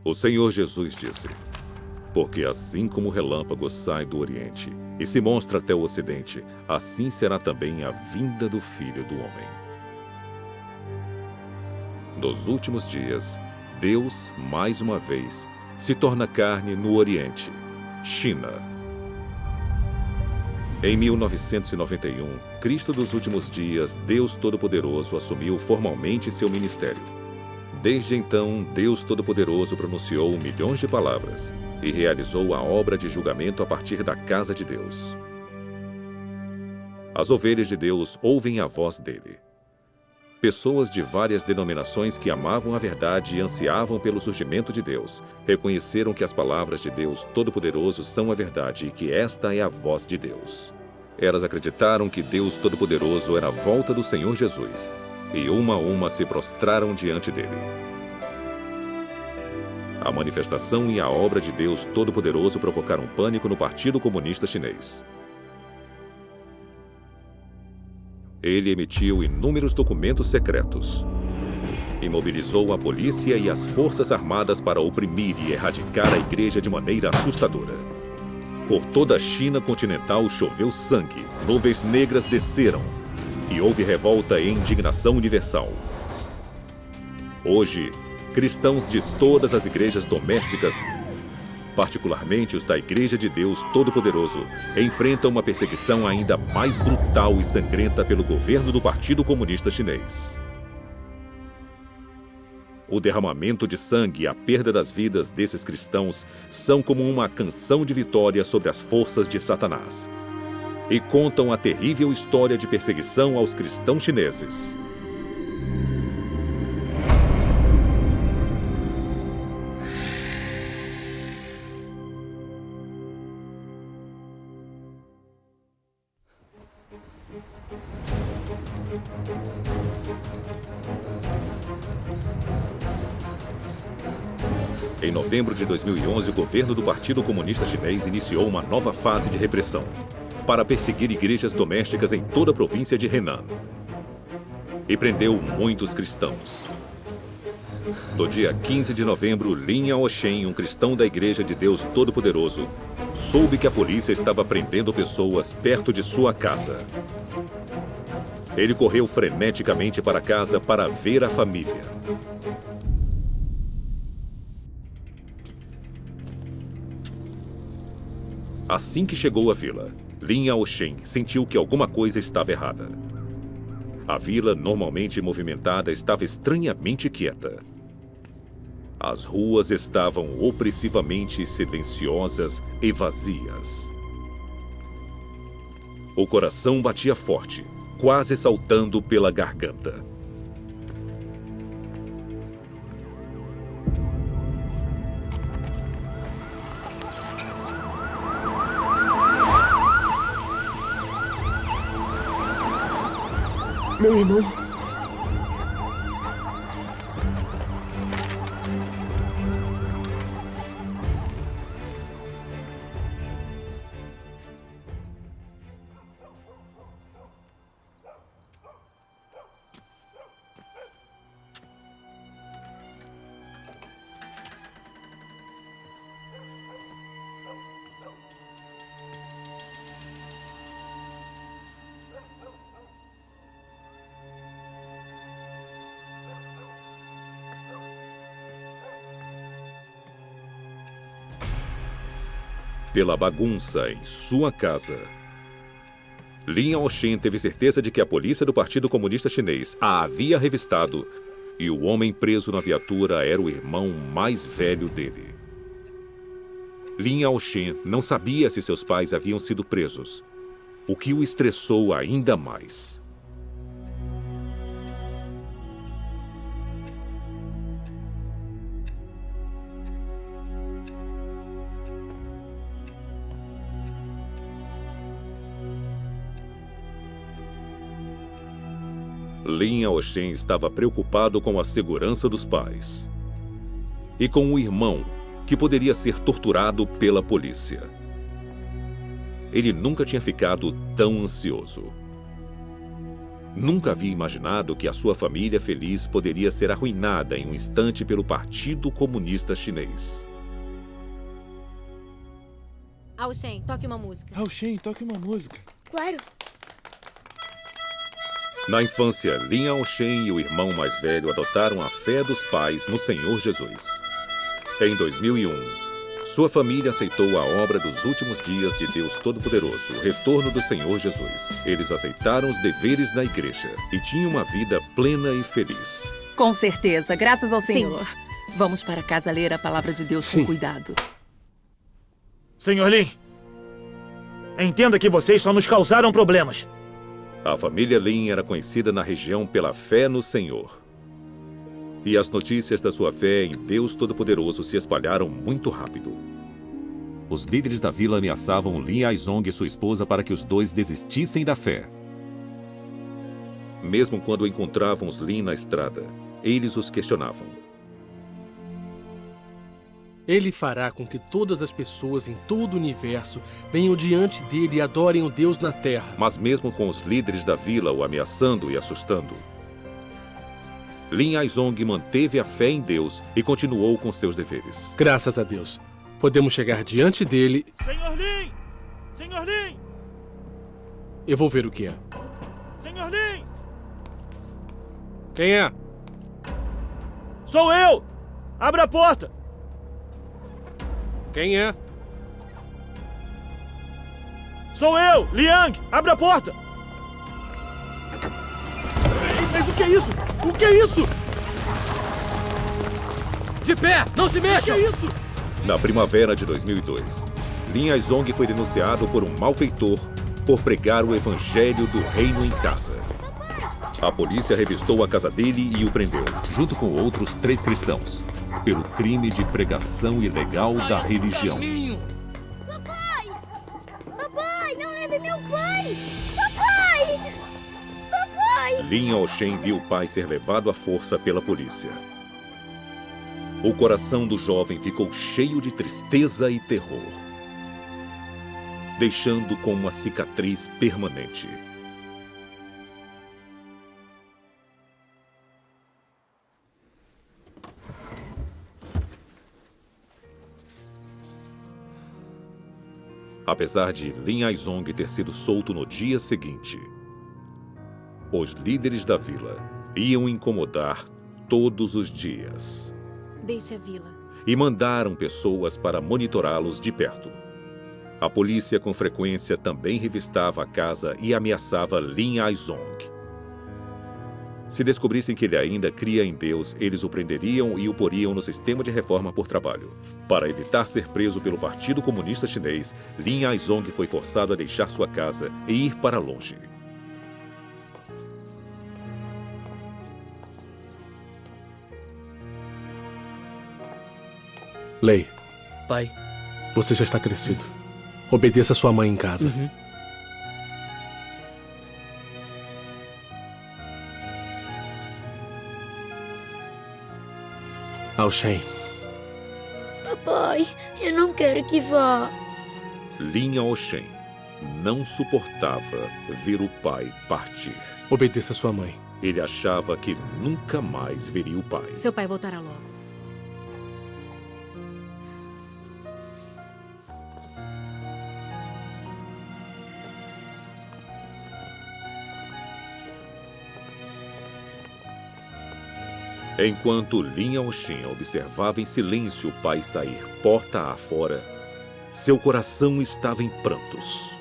O Senhor Jesus disse: porque assim como o relâmpago sai do Oriente e se mostra até o Ocidente, assim será também a vinda do Filho do Homem. Nos últimos dias, Deus, mais uma vez, se torna carne no Oriente, China. Em 1991, Cristo dos últimos dias, Deus Todo-Poderoso, assumiu formalmente seu ministério. Desde então, Deus Todo-Poderoso pronunciou milhões de palavras e realizou a obra de julgamento a partir da casa de Deus. As ovelhas de Deus ouvem a voz dele. Pessoas de várias denominações que amavam a verdade e ansiavam pelo surgimento de Deus, reconheceram que as palavras de Deus Todo-Poderoso são a verdade e que esta é a voz de Deus. Elas acreditaram que Deus Todo-Poderoso era a volta do Senhor Jesus, e uma a uma se prostraram diante dele. A manifestação e a obra de Deus Todo-Poderoso provocaram pânico no Partido Comunista Chinês. Ele emitiu inúmeros documentos secretos e mobilizou a polícia e as forças armadas para oprimir e erradicar a igreja de maneira assustadora. Por toda a China continental choveu sangue, nuvens negras desceram e houve revolta e indignação universal. Hoje, cristãos de todas as igrejas domésticas, particularmente os da Igreja de Deus Todo-Poderoso, enfrentam uma perseguição ainda mais brutal e sangrenta pelo governo do Partido Comunista Chinês. O derramamento de sangue e a perda das vidas desses cristãos são como uma canção de vitória sobre as forças de Satanás e contam a terrível história de perseguição aos cristãos chineses. Em novembro de 2011, o governo do Partido Comunista Chinês iniciou uma nova fase de repressão para perseguir igrejas domésticas em toda a província de Henan e prendeu muitos cristãos. No dia 15 de novembro, Lin Yaoshen, um cristão da Igreja de Deus Todo-Poderoso, soube que a polícia estava prendendo pessoas perto de sua casa. Ele correu freneticamente para casa para ver a família. Assim que chegou à vila, Lin Yaoshen sentiu que alguma coisa estava errada. A vila, normalmente movimentada, estava estranhamente quieta. As ruas estavam opressivamente silenciosas e vazias. O coração batia forte, quase saltando pela garganta. Meu irmão. Pela bagunça em sua casa, Lin Yaoshen teve certeza de que a polícia do Partido Comunista Chinês a havia revistado e o homem preso na viatura era o irmão mais velho dele. Lin Yaoshen não sabia se seus pais haviam sido presos, o que o estressou ainda mais. Lin Yaoshen estava preocupado com a segurança dos pais e com o irmão, que poderia ser torturado pela polícia. Ele nunca tinha ficado tão ansioso. Nunca havia imaginado que a sua família feliz poderia ser arruinada em um instante pelo Partido Comunista Chinês. Ao Shen, toque uma música. Ao Shen, toque uma música. Claro. Na infância, Lin Ao-shen e o irmão mais velho adotaram a fé dos pais no Senhor Jesus. Em 2001, sua família aceitou a obra dos últimos dias de Deus Todo-Poderoso, o retorno do Senhor Jesus. Eles aceitaram os deveres na igreja e tinham uma vida plena e feliz. Com certeza, graças ao Sim. Senhor. Vamos para casa ler a palavra de Deus Sim. com cuidado. Senhor Lin, entenda que vocês só nos causaram problemas. A família Lin era conhecida na região pela fé no Senhor. E as notícias da sua fé em Deus Todo-Poderoso se espalharam muito rápido. Os líderes da vila ameaçavam Lin Aizong e sua esposa para que os dois desistissem da fé. Mesmo quando encontravam os Lin na estrada, eles os questionavam. Ele fará com que todas as pessoas em todo o universo venham diante dele e adorem o Deus na terra. Mas mesmo com os líderes da vila o ameaçando e assustando, Lin Aizong manteve a fé em Deus e continuou com seus deveres. Graças a Deus. Podemos chegar diante dele. Senhor Lin! Senhor Lin! Eu vou ver o que é. Senhor Lin! Quem é? Sou eu! Abra a porta! Quem é? Sou eu! Liang! Abra a porta! Mas o que é isso? O que é isso? De pé! Não se mexa! O que é isso? Na primavera de 2002, Lin Aizong foi denunciado por um malfeitor por pregar o evangelho do reino em casa. A polícia revistou a casa dele e o prendeu, junto com outros 3 cristãos, pelo crime de pregação ilegal da religião. Papai! Papai, não leve meu pai! Papai! Papai! Lin Ao-shen viu o pai ser levado à força pela polícia. O coração do jovem ficou cheio de tristeza e terror, deixando com uma cicatriz permanente. Apesar de Lin Aizong ter sido solto no dia seguinte, os líderes da vila iam incomodar todos os dias Deixe a vila. e mandaram pessoas para monitorá-los de perto. A polícia com frequência também revistava a casa e ameaçava Lin Aizong. Se descobrissem que ele ainda cria em Deus, eles o prenderiam e o poriam no sistema de reforma por trabalho. Para evitar ser preso pelo Partido Comunista Chinês, Lin Aizong foi forçado a deixar sua casa e ir para longe. Lei, Pai. você já está crescido. Obedeça sua mãe em casa. Ao Shen, Papai, eu não quero que vá. Lin Ao-shen não suportava ver o pai partir. obedeça sua mãe. Ele achava que nunca mais veria o pai. Seu pai voltará logo. Enquanto Lin Ao-shen observava em silêncio o pai sair porta afora, seu coração estava em prantos.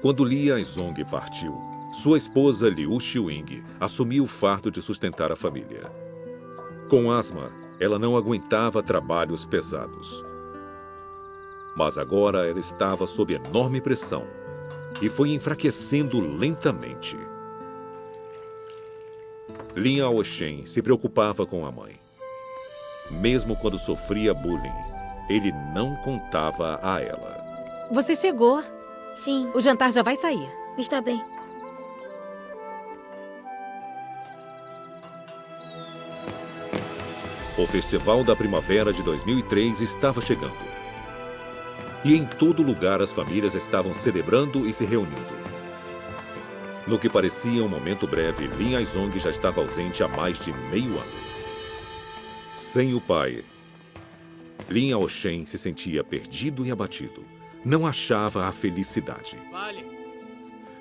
Quando Li Aizong partiu, sua esposa Liu Xiuying assumiu o fardo de sustentar a família. Com asma, ela não aguentava trabalhos pesados. Mas agora ela estava sob enorme pressão e foi enfraquecendo lentamente. Lin Aoshen se preocupava com a mãe. Mesmo quando sofria bullying, ele não contava a ela. Você chegou. Sim, O jantar já vai sair. está bem. O Festival da Primavera de 2003 estava chegando. E em todo lugar as famílias estavam celebrando e se reunindo. No que parecia um momento breve, Lin Aizong já estava ausente há mais de meio ano. Sem o pai, Lin Aoshen se sentia perdido e abatido. Não achava a felicidade. Vale.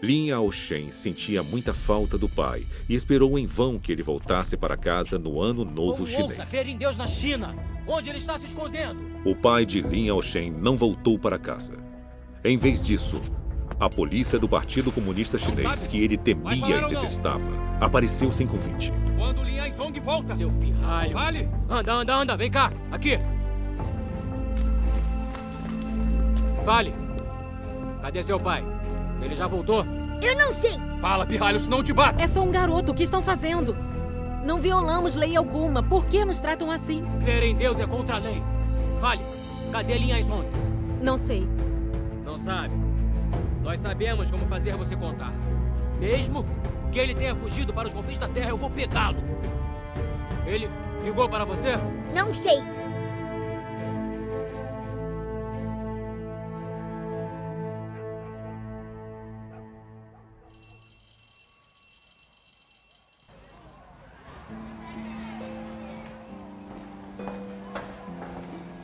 Lin Aoshen sentia muita falta do pai e esperou em vão que ele voltasse para casa no Ano Novo Como ousa Chinês. crer em Deus na China? Onde ele está se escondendo? O pai de Lin Aoshen não voltou para casa. Em vez disso, a polícia do Partido Comunista Chinês, que ele temia e detestava, apareceu sem convite. Quando Lin Aizong volta? Seu pirralho. Vale? Anda. Vem cá. Aqui. Vale. Cadê seu pai? Ele já voltou? Eu não sei. Fala, pirralho, senão eu te bato. É só um garoto. O que estão fazendo? Não violamos lei alguma. Por que nos tratam assim? Crer em Deus é contra a lei. Vale. Cadê Lin Aizong? Não sei. Não sabe? Nós sabemos como fazer você contar. Mesmo que ele tenha fugido para os confins da Terra, eu vou pegá-lo. Ele ligou para você? Não sei.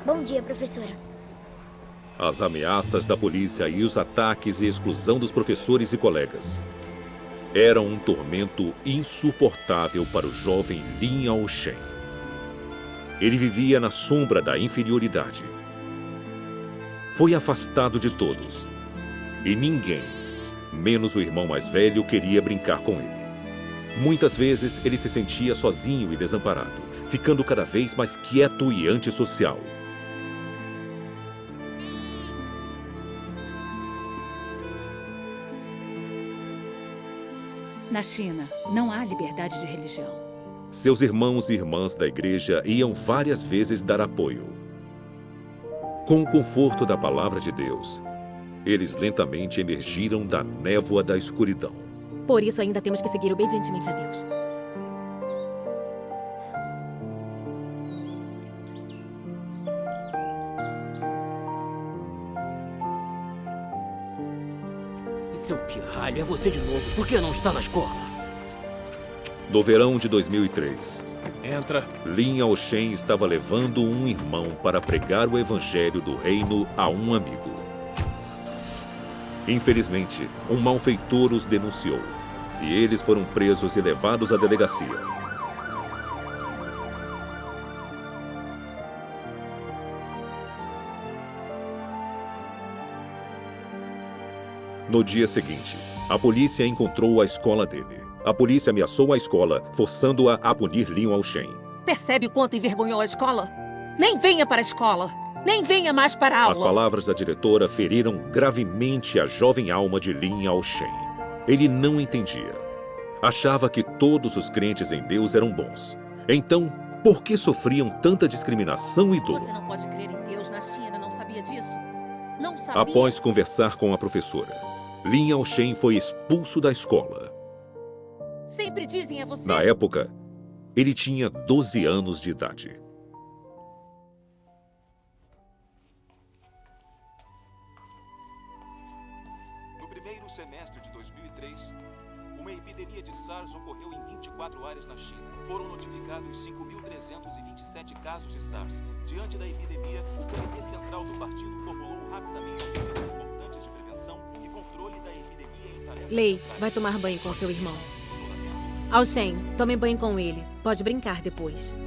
Bom dia, professora. As ameaças da polícia e os ataques e exclusão dos professores e colegas eram um tormento insuportável para o jovem Lin Aoshen. Ele vivia na sombra da inferioridade. Foi afastado de todos. E ninguém, menos o irmão mais velho, queria brincar com ele. Muitas vezes ele se sentia sozinho e desamparado, ficando cada vez mais quieto e antissocial. Na China, não há liberdade de religião. Seus irmãos e irmãs da igreja iam várias vezes dar apoio. Com o conforto da palavra de Deus, eles lentamente emergiram da névoa da escuridão. Por isso ainda temos que seguir obedientemente a Deus. Seu pirralho, é você de novo. Por que não está na escola? No verão de 2003, Entra. Lin Aoshen estava levando um irmão para pregar o evangelho do reino a um amigo. Infelizmente, um malfeitor os denunciou e eles foram presos e levados à delegacia. No dia seguinte, a polícia encontrou a escola dele. A polícia ameaçou a escola, forçando-a a punir Lin Aoshen. Percebe o quanto envergonhou a escola? Nem venha para a escola. Nem venha mais para a aula. As palavras da diretora feriram gravemente a jovem alma de Lin Aoshen. Ele não entendia. Achava que todos os crentes em Deus eram bons. Então, por que sofriam tanta discriminação e dor? Você não pode crer em Deus na China, não sabia disso? Não sabia? Após conversar com a professora, Lin Aoshen foi expulso da escola. Sempre dizem a você... Na época, ele tinha 12 anos de idade. No primeiro semestre de 2003, uma epidemia de SARS ocorreu em 24 áreas na China. Foram notificados 5.327 casos de SARS. Diante da epidemia, o Comitê Central do Partido formulou rapidamente medidas importantes de prevenção e controle da epidemia em tarefas... Lei, vai tomar banho com seu irmão. Aoshen, tome banho com ele. Pode brincar depois.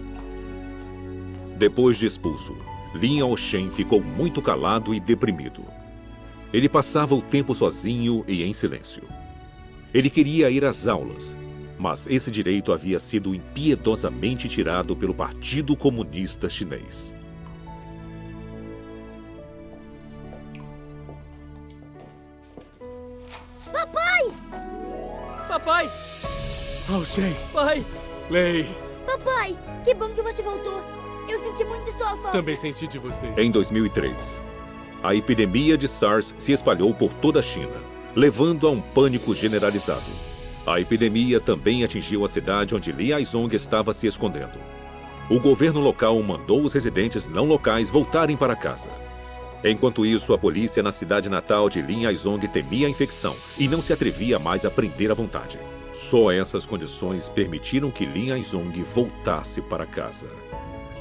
Depois de expulso, Lin Aoshen ficou muito calado e deprimido. Ele passava o tempo sozinho e em silêncio. Ele queria ir às aulas, mas esse direito havia sido impiedosamente tirado pelo Partido Comunista Chinês. Papai! Aoshen, Pai! Lei, Papai, que bom que você voltou. Eu senti muito sua falta. também senti de vocês. Em 2003, a epidemia de SARS se espalhou por toda a China, levando a um pânico generalizado. A epidemia também atingiu a cidade onde Li Aizong estava se escondendo. O governo local mandou os residentes não locais voltarem para casa. Enquanto isso, a polícia na cidade natal de Lin Aizong temia a infecção e não se atrevia mais a prender à vontade. Só essas condições permitiram que Lin Aizong voltasse para casa.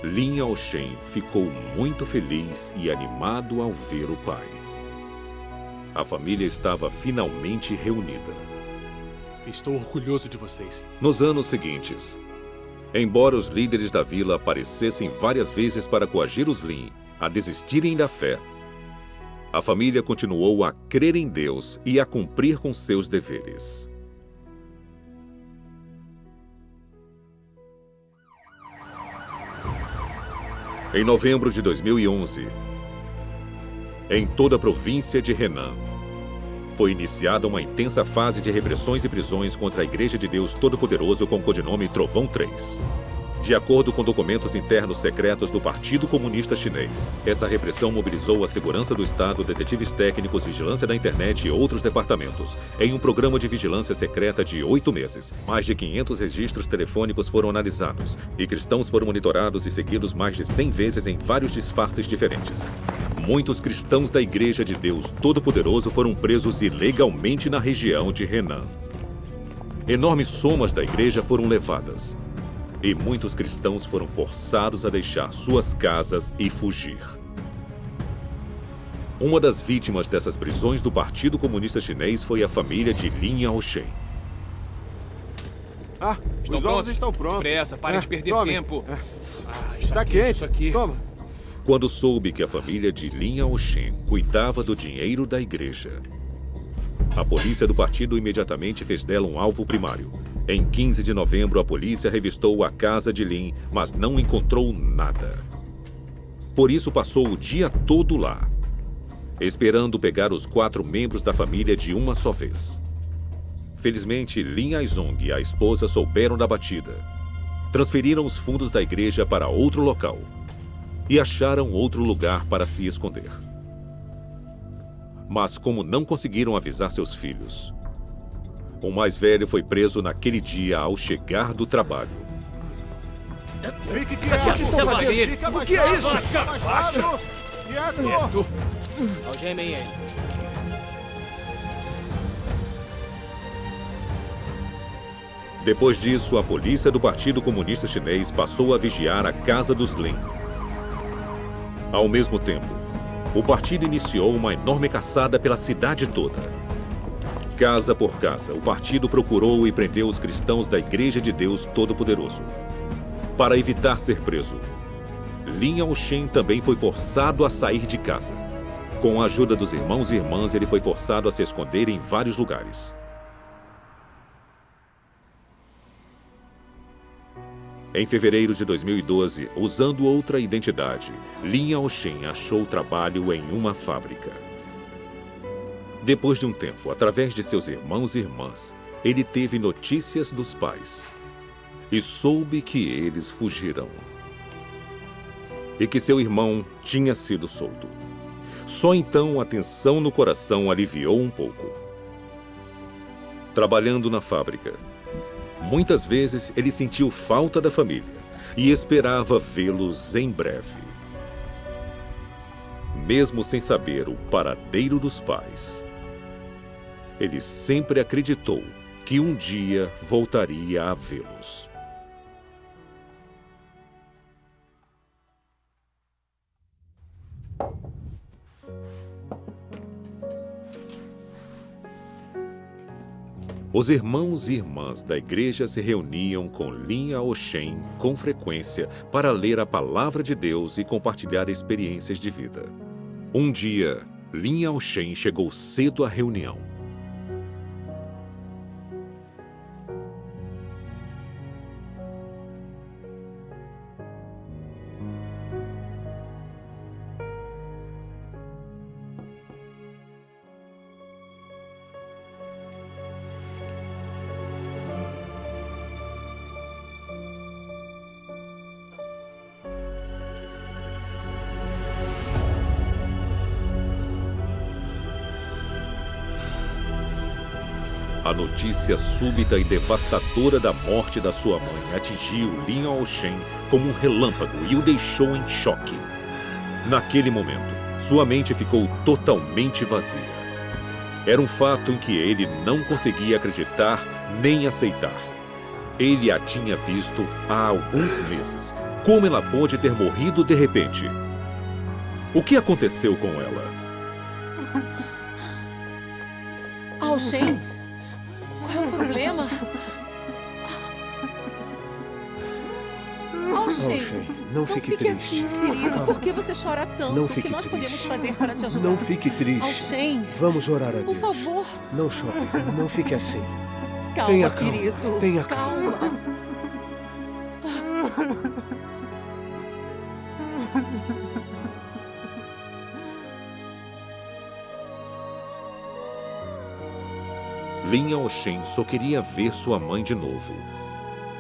Lin Aoshen ficou muito feliz e animado ao ver o pai. A família estava finalmente reunida. Estou orgulhoso de vocês. Nos anos seguintes, embora os líderes da vila aparecessem várias vezes para coagir os Lin a desistirem da fé, a família continuou a crer em Deus e a cumprir com seus deveres. Em novembro de 2011, em toda a província de Henan, foi iniciada uma intensa fase de repressões e prisões contra a Igreja de Deus Todo-Poderoso com o codinome Trovão 3. De acordo com documentos internos secretos do Partido Comunista Chinês, essa repressão mobilizou a segurança do Estado, detetives técnicos, vigilância da internet e outros departamentos, em um programa de vigilância secreta de 8 meses. Mais de 500 registros telefônicos foram analisados, e cristãos foram monitorados e seguidos mais de 100 vezes em vários disfarces diferentes. Muitos cristãos da Igreja de Deus Todo-Poderoso foram presos ilegalmente na região de Henan. Enormes somas da igreja foram levadas, e muitos cristãos foram forçados a deixar suas casas e fugir. Uma das vítimas dessas prisões do Partido Comunista Chinês foi a família de Lin Aoshen. Ah, os ovos estão prontos. Depressa, pare de perder tome. tempo. Está quente. Isso aqui. Toma. Quando soube que a família de Lin Aoshen cuidava do dinheiro da igreja, a polícia do partido imediatamente fez dela um alvo primário. Em 15 de novembro, a polícia revistou a casa de Lin, mas não encontrou nada. Por isso, passou o dia todo lá, esperando pegar os 4 membros da família de uma só vez. Felizmente, Lin Aizong e a esposa souberam da batida. Transferiram os fundos da igreja para outro local e acharam outro lugar para se esconder. Mas como não conseguiram avisar seus filhos, o mais velho foi preso naquele dia ao chegar do trabalho. Fique quieto. Você vai ver. O que é isso? Quieto. Algemem ele. Depois disso, a polícia do Partido Comunista Chinês passou a vigiar a casa dos Lin. Ao mesmo tempo, o partido iniciou uma enorme caçada pela cidade toda. Casa por casa, o partido procurou e prendeu os cristãos da Igreja de Deus Todo-Poderoso. Para evitar ser preso, Lin Aoshen também foi forçado a sair de casa. Com a ajuda dos irmãos e irmãs, ele foi forçado a se esconder em vários lugares. Em fevereiro de 2012, usando outra identidade, Lin Aoshen achou trabalho em uma fábrica. Depois de um tempo, através de seus irmãos e irmãs, ele teve notícias dos pais e soube que eles fugiram e que seu irmão tinha sido solto. Só então a tensão no coração aliviou um pouco. Trabalhando na fábrica, muitas vezes ele sentiu falta da família e esperava vê-los em breve. Mesmo sem saber o paradeiro dos pais, ele sempre acreditou que um dia voltaria a vê-los. Os irmãos e irmãs da igreja se reuniam com Lin Aoshen com frequência para ler a palavra de Deus e compartilhar experiências de vida. Um dia, Lin Aoshen chegou cedo à reunião. A notícia súbita e devastadora da morte da sua mãe atingiu Lin Ao-shen como um relâmpago e o deixou em choque. Naquele momento, sua mente ficou totalmente vazia. Era um fato em que ele não conseguia acreditar nem aceitar. Ele a tinha visto há alguns meses. Como ela pôde ter morrido de repente? O que aconteceu com ela? Ao-shen, qual é o problema? Ao-shen, não fique triste. Assim, querido. Por que você chora tanto? Não O fique que nós triste. podemos fazer para te ajudar? Não fique triste. Ao-shen, Vamos orar a Deus. por favor. Não chore. Não fique assim. Calma, Tenha calma. querido. Tenha calma. Calma. Lin Ao-shen só queria ver sua mãe de novo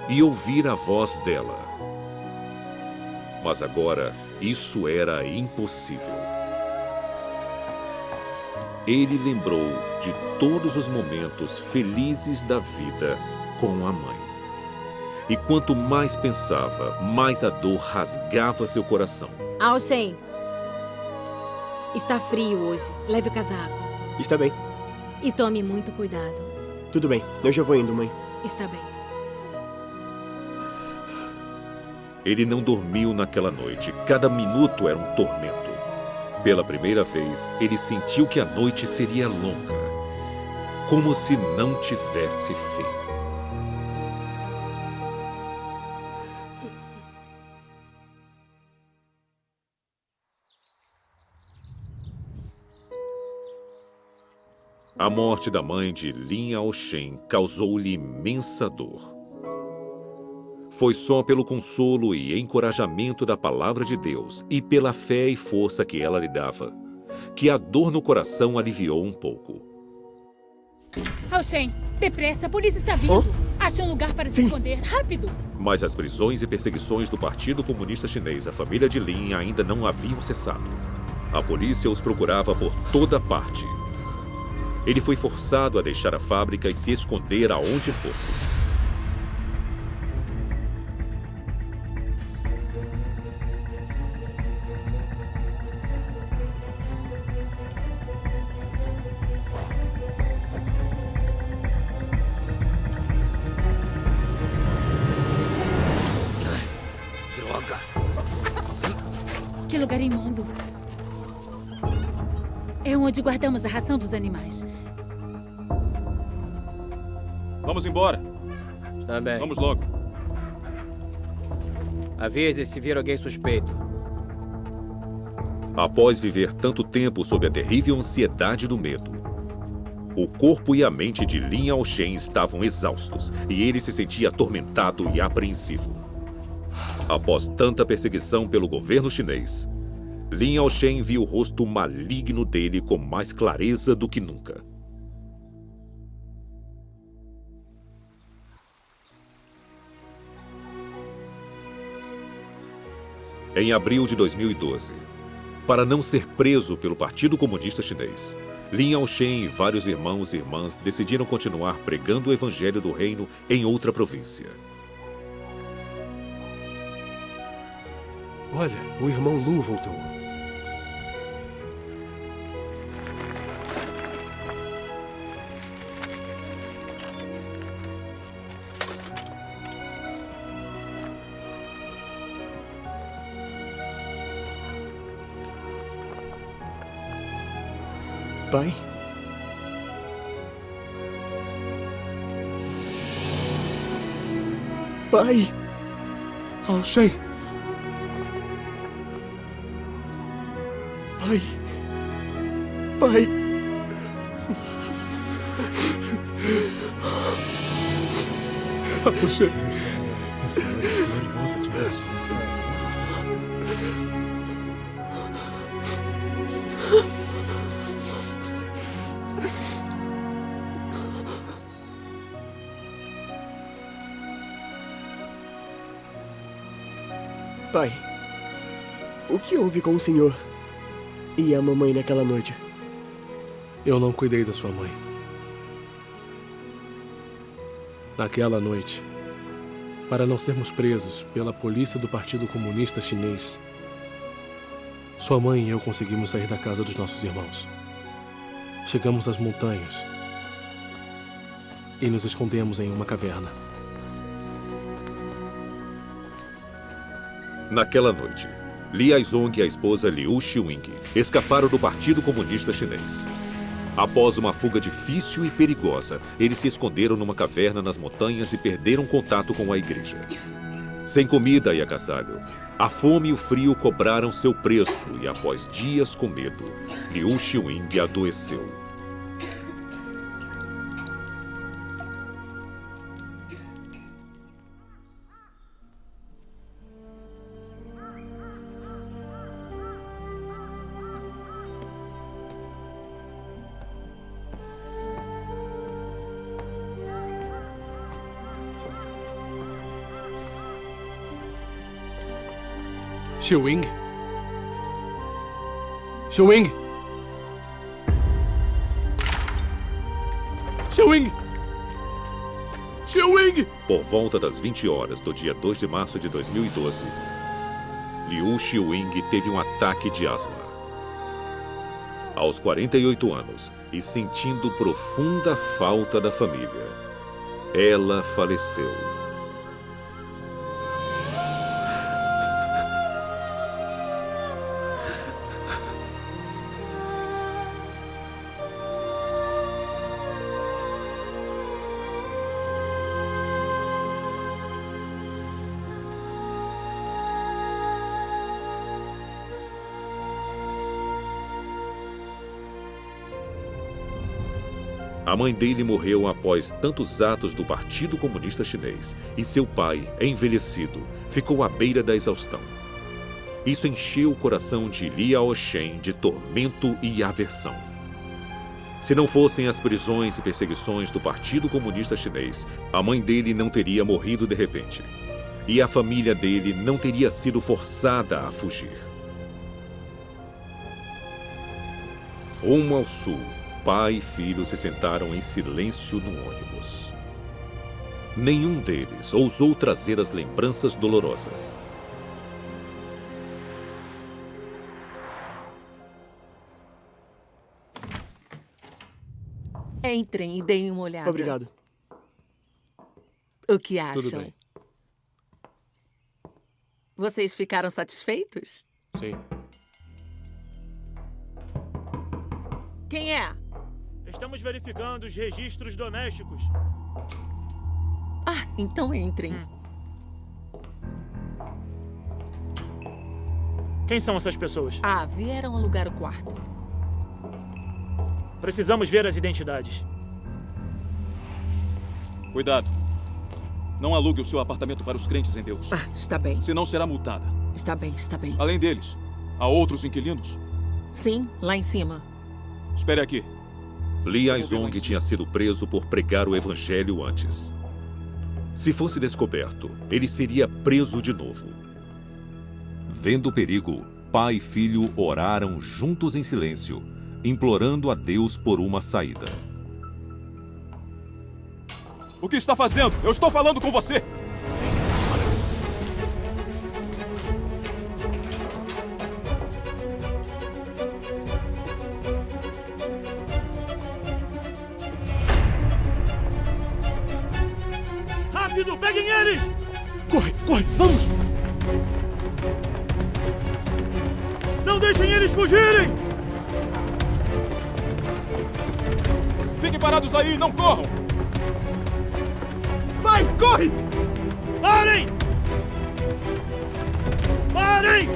e ouvir a voz dela. Mas agora, isso era impossível. Ele lembrou de todos os momentos felizes da vida com a mãe. E quanto mais pensava, mais a dor rasgava seu coração. Ao-shen, está frio hoje. Leve o casaco. Está bem. E tome muito cuidado. Tudo bem. Eu já vou indo, mãe. Está bem. Ele não dormiu naquela noite. Cada minuto era um tormento. Pela primeira vez, ele sentiu que a noite seria longa. Como se não tivesse fim. A morte da mãe de Lin Ao-shen causou-lhe imensa dor. Foi só pelo consolo e encorajamento da palavra de Deus e pela fé e força que ela lhe dava, que a dor no coração aliviou um pouco. Ao-shen, depressa, a polícia está vindo. Ache um lugar para se esconder, rápido. Mas as prisões e perseguições do Partido Comunista Chinês à família de Lin ainda não haviam cessado. A polícia os procurava por toda parte. Ele foi forçado a deixar a fábrica e se esconder aonde fosse. Droga! Que lugar imundo. É onde guardamos a ração dos animais. Vamos embora. Está bem. Vamos logo. Avise se vir alguém suspeito. Após viver tanto tempo sob a terrível ansiedade do medo, o corpo e a mente de Lin Ao-shen estavam exaustos e ele se sentia atormentado e apreensivo. Após tanta perseguição pelo governo chinês, Lin Ao-shen viu o rosto maligno dele com mais clareza do que nunca. Em abril de 2012, para não ser preso pelo Partido Comunista Chinês, Lin Ao-shen e vários irmãos e irmãs decidiram continuar pregando o evangelho do reino em outra província. Olha, o irmão Lu voltou. Pai? Pai! Ao-shen! Pai! Pai! Ao-shen! Pai, o que houve com o senhor e a mamãe naquela noite? Eu não cuidei da sua mãe. Naquela noite, para não sermos presos pela polícia do Partido Comunista Chinês, sua mãe e eu conseguimos sair da casa dos nossos irmãos. Chegamos às montanhas e nos escondemos em uma caverna. Naquela noite, Li Aizong e a esposa Liu Xiwing escaparam do Partido Comunista Chinês. Após uma fuga difícil e perigosa, eles se esconderam numa caverna nas montanhas e perderam contato com a igreja. Sem comida e agasalho, a fome e o frio cobraram seu preço e, após dias com medo, Liu Xiwing adoeceu. Xiwing? Xiwing? Xiwing? Xiwing! Por volta das 20 horas do dia 2 de março de 2012, Liu Xiwing teve um ataque de asma. Aos 48 anos e sentindo profunda falta da família, ela faleceu. A mãe dele morreu após tantos atos do Partido Comunista Chinês e seu pai, envelhecido, ficou à beira da exaustão. Isso encheu o coração de Liao Shen de tormento e aversão. Se não fossem as prisões e perseguições do Partido Comunista Chinês, a mãe dele não teria morrido de repente. E a família dele não teria sido forçada a fugir. Rumo ao sul, pai e filho se sentaram em silêncio no ônibus. Nenhum deles ousou trazer as lembranças dolorosas. Entrem e deem uma olhada. Obrigado. O que acham? Tudo bem. Vocês ficaram satisfeitos? Sim. Quem é? Estamos verificando os registros domésticos. Ah, então entrem. Quem são essas pessoas? Ah, vieram alugar o quarto. Precisamos ver as identidades. Cuidado. Não alugue o seu apartamento para os crentes em Deus. Ah, está bem. Senão será multada. Está bem, está bem. Além deles, há outros inquilinos? Sim, lá em cima. Espere aqui. Li Aizong tinha sido preso por pregar o evangelho antes. Se fosse descoberto, ele seria preso de novo. Vendo o perigo, pai e filho oraram juntos em silêncio, implorando a Deus por uma saída. O que está fazendo? Eu estou falando com você! Rápido, peguem eles! Corre, corre, vamos! Não deixem eles fugirem! Fiquem parados aí, não corram! Vai, corre! Parem! Parem!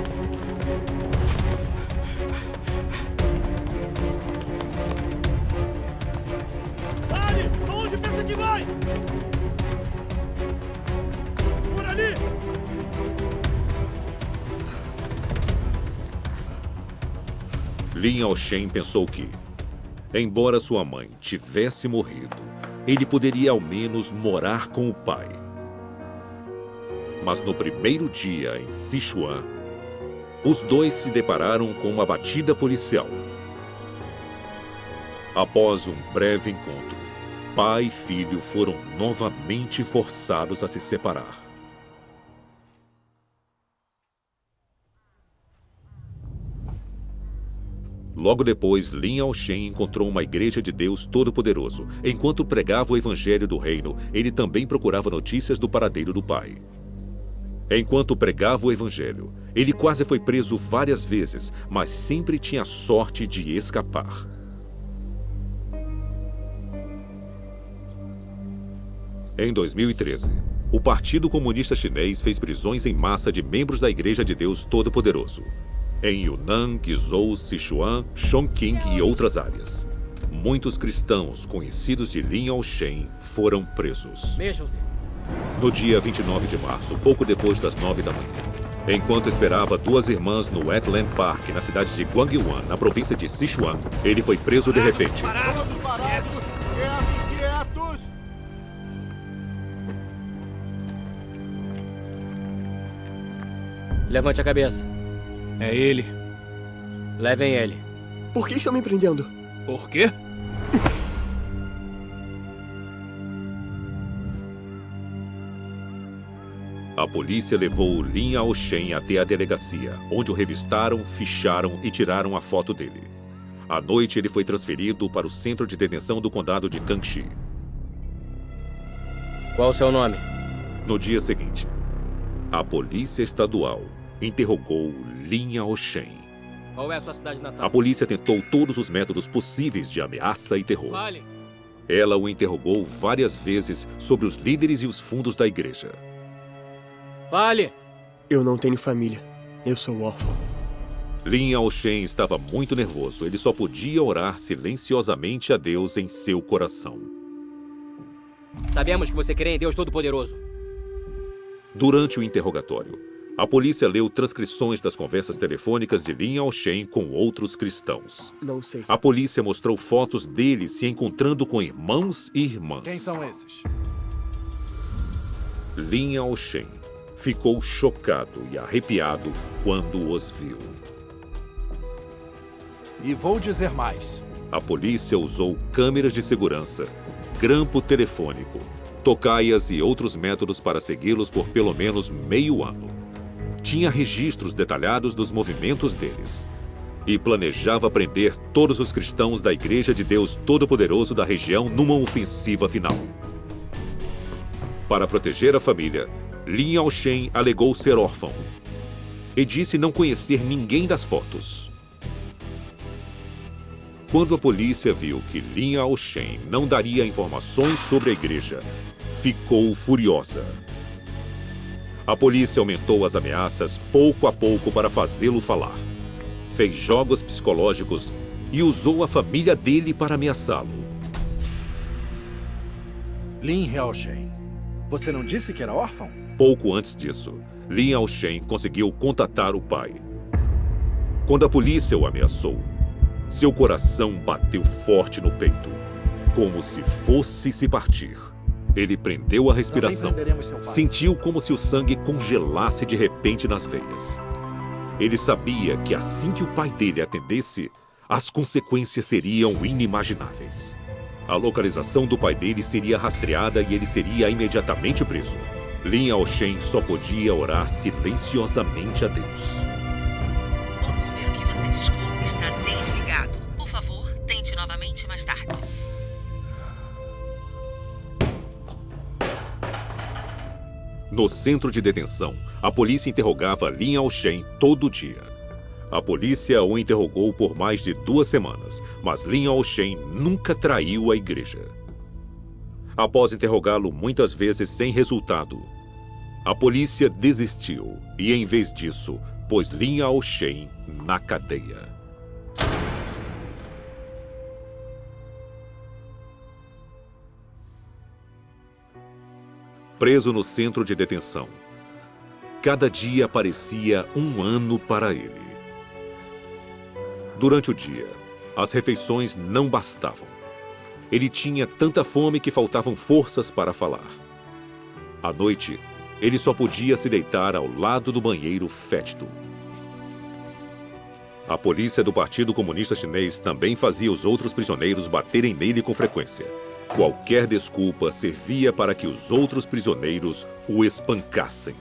Pare! Aonde pensa que vai? Por ali! Lin Aoshen pensou que, embora sua mãe tivesse morrido, ele poderia ao menos morar com o pai. Mas no primeiro dia em Sichuan, os dois se depararam com uma batida policial. Após um breve encontro, pai e filho foram novamente forçados a se separar. Logo depois, Lin Ao-Shen encontrou uma igreja de Deus Todo-Poderoso. Enquanto pregava o evangelho do reino, ele também procurava notícias do paradeiro do pai. Enquanto pregava o evangelho, ele quase foi preso várias vezes, mas sempre tinha sorte de escapar. Em 2013, o Partido Comunista Chinês fez prisões em massa de membros da Igreja de Deus Todo-Poderoso, em Yunnan, Guizhou, Sichuan, Chongqing e outras áreas. Muitos cristãos conhecidos de Lin Ao-Shen foram presos. Mexam-se. No dia 29 de março, pouco depois das 9 da manhã, enquanto esperava duas irmãs no Wetland Park, na cidade de Guangyuan, na província de Sichuan, ele foi preso de repente. Todos parados! Quietos, quietos! Levante a cabeça. É ele. Levem ele. Por que estão me prendendo? Por quê? A polícia levou Lin Ao-Shen até a delegacia, onde o revistaram, ficharam e tiraram a foto dele. À noite, ele foi transferido para o centro de detenção do condado de Kangxi. Qual o seu nome? No dia seguinte, a polícia estadual interrogou Lin Ao-Shen. Qual é a sua cidade natal? A polícia tentou todos os métodos possíveis de ameaça e terror. Fale. Ela o interrogou várias vezes sobre os líderes e os fundos da igreja. Fale. Eu não tenho família. Eu sou órfão. Lin Ao-Shen estava muito nervoso. Ele só podia orar silenciosamente a Deus em seu coração. Sabemos que você crê em Deus Todo-Poderoso. Durante o interrogatório, a polícia leu transcrições das conversas telefônicas de Lin Ao-Shen com outros cristãos. Não sei. A polícia mostrou fotos dele se encontrando com irmãos e irmãs. Quem são esses? Lin Ao-Shen ficou chocado e arrepiado quando os viu. E vou dizer mais. A polícia usou câmeras de segurança, grampo telefônico, tocaias e outros métodos para segui-los por pelo menos meio ano. Tinha registros detalhados dos movimentos deles. E planejava prender todos os cristãos da Igreja de Deus Todo-Poderoso da região numa ofensiva final. Para proteger a família, Lin Ao-Shen alegou ser órfão e disse não conhecer ninguém das fotos. Quando a polícia viu que Lin Ao-Shen não daria informações sobre a igreja, ficou furiosa. A polícia aumentou as ameaças pouco a pouco para fazê-lo falar. Fez jogos psicológicos e usou a família dele para ameaçá-lo. Lin Ao-Shen, você não disse que era órfão? Pouco antes disso, Lin Ao-Shen conseguiu contatar o pai. Quando a polícia o ameaçou, seu coração bateu forte no peito, como se fosse se partir. Ele prendeu a respiração, sentiu como se o sangue congelasse de repente nas veias. Ele sabia que assim que o pai dele atendesse, as consequências seriam inimagináveis. A localização do pai dele seria rastreada e ele seria imediatamente preso. Lin Ao-Shen só podia orar silenciosamente a Deus. O número que você discou está desligado. Por favor, tente novamente mais tarde. No centro de detenção, a polícia interrogava Lin Ao-Shen todo dia. A polícia o interrogou por mais de 2 semanas, mas Lin Ao-Shen nunca traiu a igreja. Após interrogá-lo muitas vezes sem resultado, a polícia desistiu e, em vez disso, pôs Lin Ao-Shen na cadeia. Preso no centro de detenção, cada dia parecia um ano para ele. Durante o dia, as refeições não bastavam. Ele tinha tanta fome que faltavam forças para falar. À noite, ele só podia se deitar ao lado do banheiro fétido. A polícia do Partido Comunista Chinês também fazia os outros prisioneiros baterem nele com frequência. qualquer desculpa servia para que os outros prisioneiros o espancassem.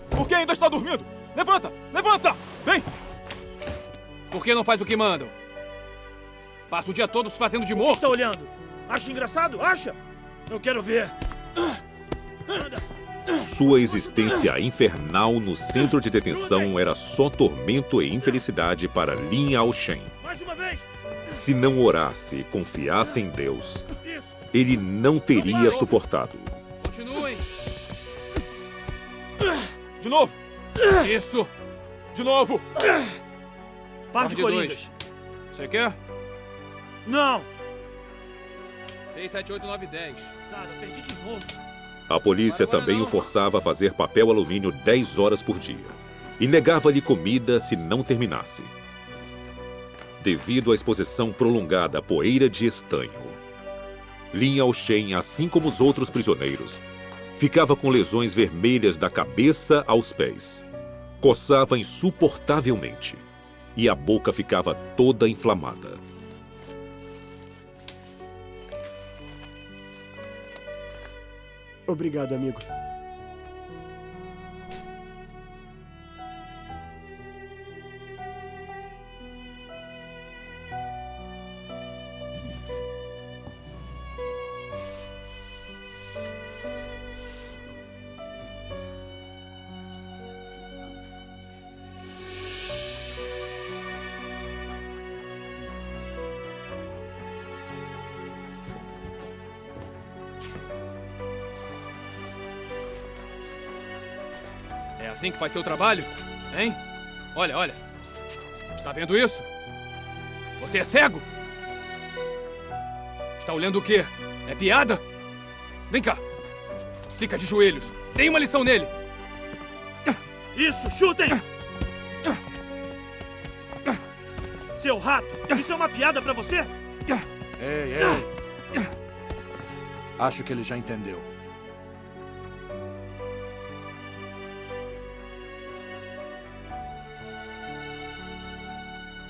Por que ainda está dormindo? Levanta! Levanta! Vem! Por que não faz o que mandam? Passa o dia todo se fazendo de morto. Está olhando? Acha engraçado? Acha? Eu quero ver. Sua existência infernal no centro de detenção era só tormento e infelicidade para Lin Ao-Shen. Mais uma vez! Se não orasse e confiasse em Deus, Isso! ele não teria suportado. Continuem. De novo! Isso. De novo! Par Ordem de coringas. Você quer? Não! 6, 7, 8, 9, 10. Cara, eu perdi de novo. A polícia também o forçava a fazer papel alumínio 10 horas por dia e negava-lhe comida se não terminasse. Devido à exposição prolongada à poeira de estanho, Lin Ao-Shen, assim como os outros prisioneiros, ficava com lesões vermelhas da cabeça aos pés. Coçava insuportavelmente e a boca ficava toda inflamada. Obrigado, amigo. É assim que faz seu trabalho? Hein? Olha, olha. Está vendo isso? Você é cego? Está olhando o quê? É piada? Vem cá. Fica de joelhos. Dê uma lição nele. Isso, chutem! Seu rato, isso é uma piada pra você? Ei, ei. Acho que ele já entendeu.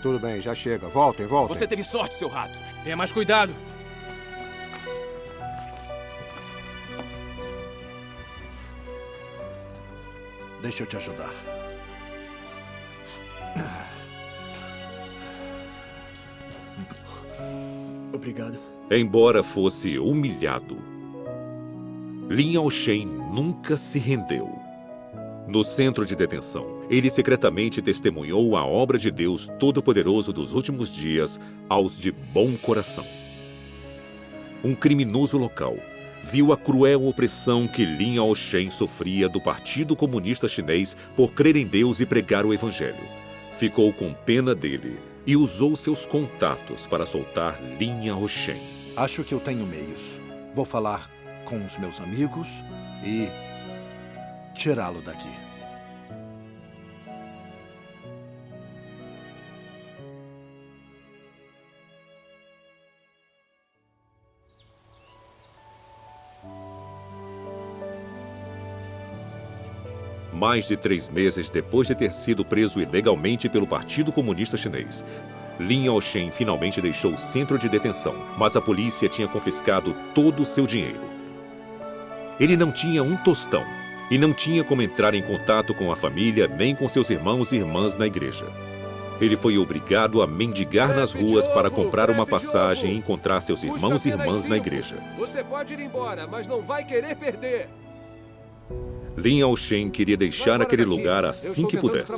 Tudo bem, já chega. Voltem, voltem. Você teve sorte, seu rato. Tenha mais cuidado. Deixa eu te ajudar. Obrigado. Embora fosse humilhado, Lin Ao-Shen nunca se rendeu. No centro de detenção, ele secretamente testemunhou a obra de Deus Todo-Poderoso dos últimos dias aos de bom coração. Um criminoso local viu a cruel opressão que Lin Ao-Shen sofria do Partido Comunista Chinês por crer em Deus e pregar o Evangelho. Ficou com pena dele e usou seus contatos para soltar Lin Ao-Shen. Acho que eu tenho meios. Vou falar com os meus amigos e tirá-lo daqui. Mais de 3 meses depois de ter sido preso ilegalmente pelo Partido Comunista Chinês, Lin Ao-Shen finalmente deixou o centro de detenção, mas a polícia tinha confiscado todo o seu dinheiro. Ele não tinha um tostão e não tinha como entrar em contato com a família nem com seus irmãos e irmãs na igreja. Ele foi obrigado a mendigar nas ruas para comprar uma passagem e encontrar seus irmãos e irmãs na igreja. Você pode ir embora, mas não vai querer perder. Lin Ao-Shen queria deixar aquele lugar assim que pudesse.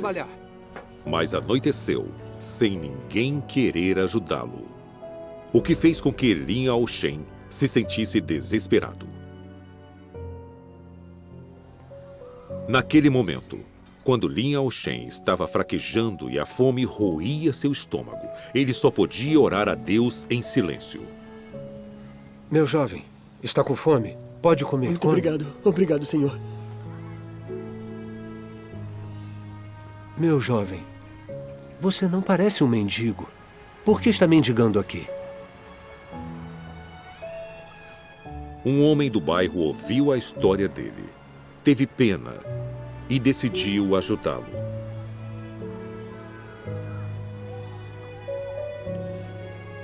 Mas anoiteceu, sem ninguém querer ajudá-lo. O que fez com que Lin Ao-Shen se sentisse desesperado. Naquele momento, quando Lin Ao-Shen estava fraquejando e a fome roía seu estômago, ele só podia orar a Deus em silêncio. Meu jovem, está com fome? Pode comer. Muito obrigado. Obrigado, senhor. Meu jovem, você não parece um mendigo. Por que está mendigando aqui? Um homem do bairro ouviu a história dele, teve pena e decidiu ajudá-lo.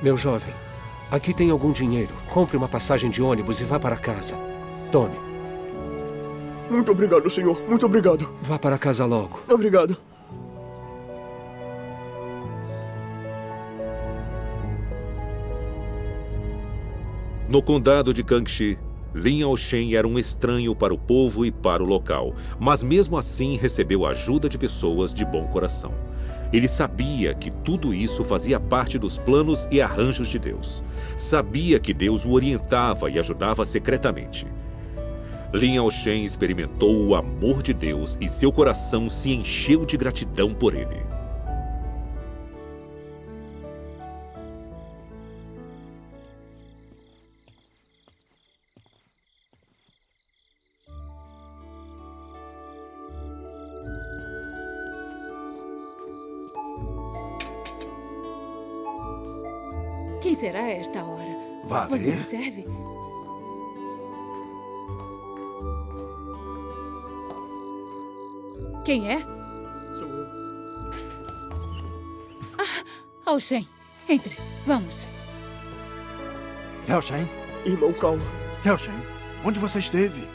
Meu jovem, aqui tem algum dinheiro. Compre uma passagem de ônibus e vá para casa. Tome. Muito obrigado, senhor. Muito obrigado. Vá para casa logo. Obrigado. No condado de Kangxi, Lin Aoshen era um estranho para o povo e para o local, mas mesmo assim recebeu a ajuda de pessoas de bom coração. Ele sabia que tudo isso fazia parte dos planos e arranjos de Deus. Sabia que Deus o orientava e ajudava secretamente. Lin Aoshen experimentou o amor de Deus e seu coração se encheu de gratidão por ele. Quem será a esta hora? Vá Você ver. me serve? Quem é? Sou eu. Aoshen, entre. Vamos. Aoshen? Irmão, calma. Aoshen, onde você esteve?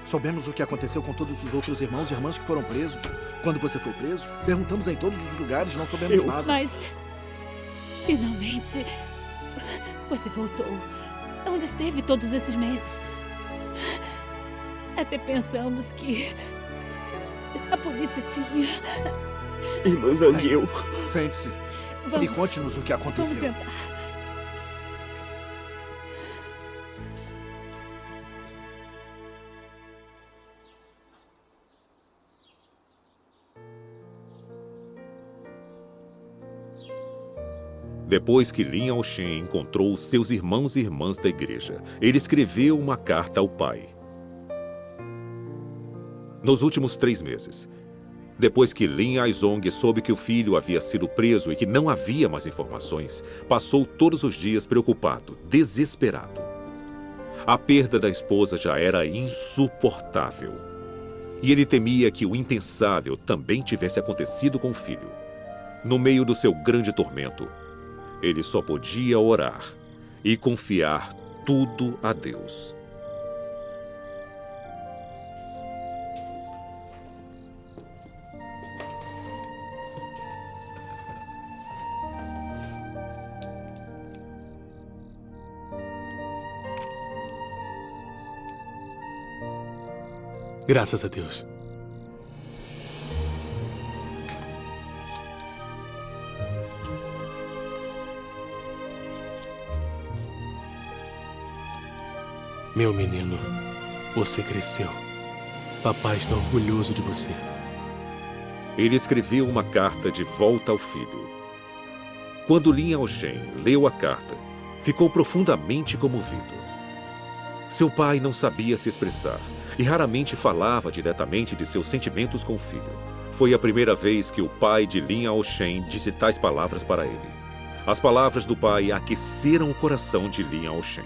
Soubemos o que aconteceu com todos os outros irmãos e irmãs que foram presos. Quando você foi preso, perguntamos em todos os lugares, não soubemos nada. Mas... finalmente... você voltou. Onde esteve todos esses meses? Até pensamos que... a polícia tinha... Irmã Zhang e eu... Sente-se e conte-nos o que aconteceu. Vamos sentar. Depois que Lin Aoshen encontrou seus irmãos e irmãs da igreja, ele escreveu uma carta ao pai. Nos últimos 3 meses, depois que Lin Aizong soube que o filho havia sido preso e que não havia mais informações, passou todos os dias preocupado, desesperado. A perda da esposa já era insuportável. E ele temia que o impensável também tivesse acontecido com o filho. No meio do seu grande tormento, ele só podia orar e confiar tudo a Deus. Graças a Deus. Meu menino, você cresceu. Papai está orgulhoso de você. Ele escreveu uma carta de volta ao filho. Quando Lin Aoshen leu a carta, ficou profundamente comovido. Seu pai não sabia se expressar e raramente falava diretamente de seus sentimentos com o filho. Foi a primeira vez que o pai de Lin Aoshen disse tais palavras para ele. As palavras do pai aqueceram o coração de Lin Aoshen.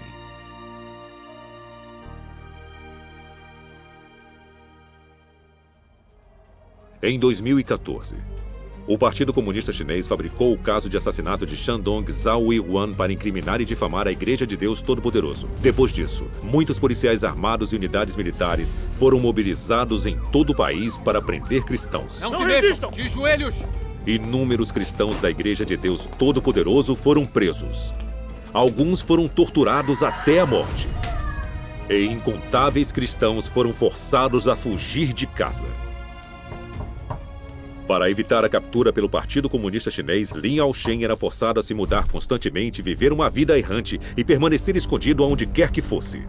Em 2014, o Partido Comunista Chinês fabricou o caso de assassinato de Shandong Zhao Yiwan para incriminar e difamar a Igreja de Deus Todo-Poderoso. Depois disso, muitos policiais armados e unidades militares foram mobilizados em todo o país para prender cristãos. Não se mexam! De joelhos! Inúmeros cristãos da Igreja de Deus Todo-Poderoso foram presos. Alguns foram torturados até a morte. E incontáveis cristãos foram forçados a fugir de casa. Para evitar a captura pelo Partido Comunista Chinês, Lin Aoshen era forçado a se mudar constantemente, viver uma vida errante e permanecer escondido aonde quer que fosse.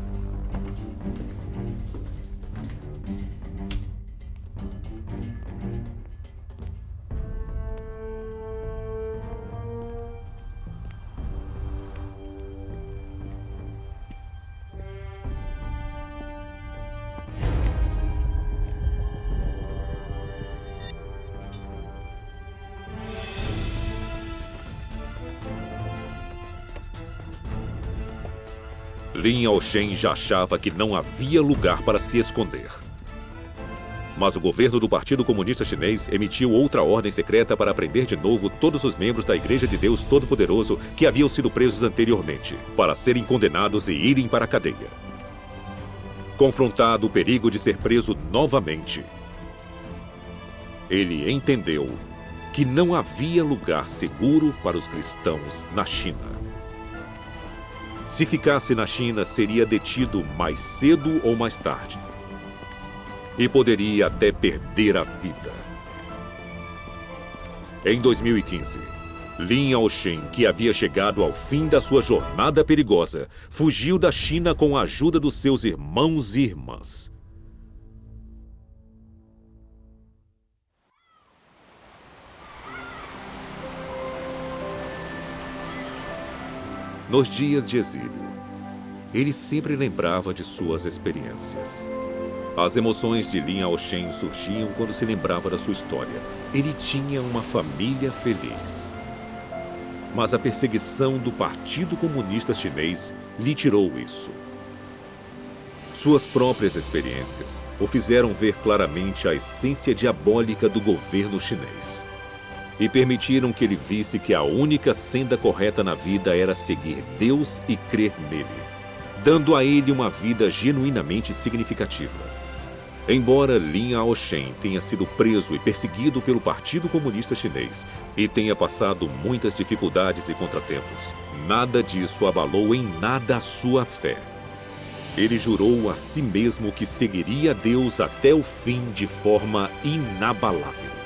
Lin Aoshen já achava que não havia lugar para se esconder. Mas o governo do Partido Comunista Chinês emitiu outra ordem secreta para prender de novo todos os membros da Igreja de Deus Todo-Poderoso que haviam sido presos anteriormente, para serem condenados e irem para a cadeia. Confrontado o perigo de ser preso novamente, ele entendeu que não havia lugar seguro para os cristãos na China. Se ficasse na China, seria detido mais cedo ou mais tarde. E poderia até perder a vida. Em 2015, Lin Aoshen, que havia chegado ao fim da sua jornada perigosa, fugiu da China com a ajuda dos seus irmãos e irmãs. Nos dias de exílio, ele sempre lembrava de suas experiências. As emoções de Lin Aoshen surgiam quando se lembrava da sua história. Ele tinha uma família feliz. Mas a perseguição do Partido Comunista Chinês lhe tirou isso. Suas próprias experiências o fizeram ver claramente a essência diabólica do governo chinês. E permitiram que ele visse que a única senda correta na vida era seguir Deus e crer nele, dando a ele uma vida genuinamente significativa. Embora Lin Aoshen tenha sido preso e perseguido pelo Partido Comunista Chinês e tenha passado muitas dificuldades e contratempos, nada disso abalou em nada a sua fé. Ele jurou a si mesmo que seguiria Deus até o fim de forma inabalável.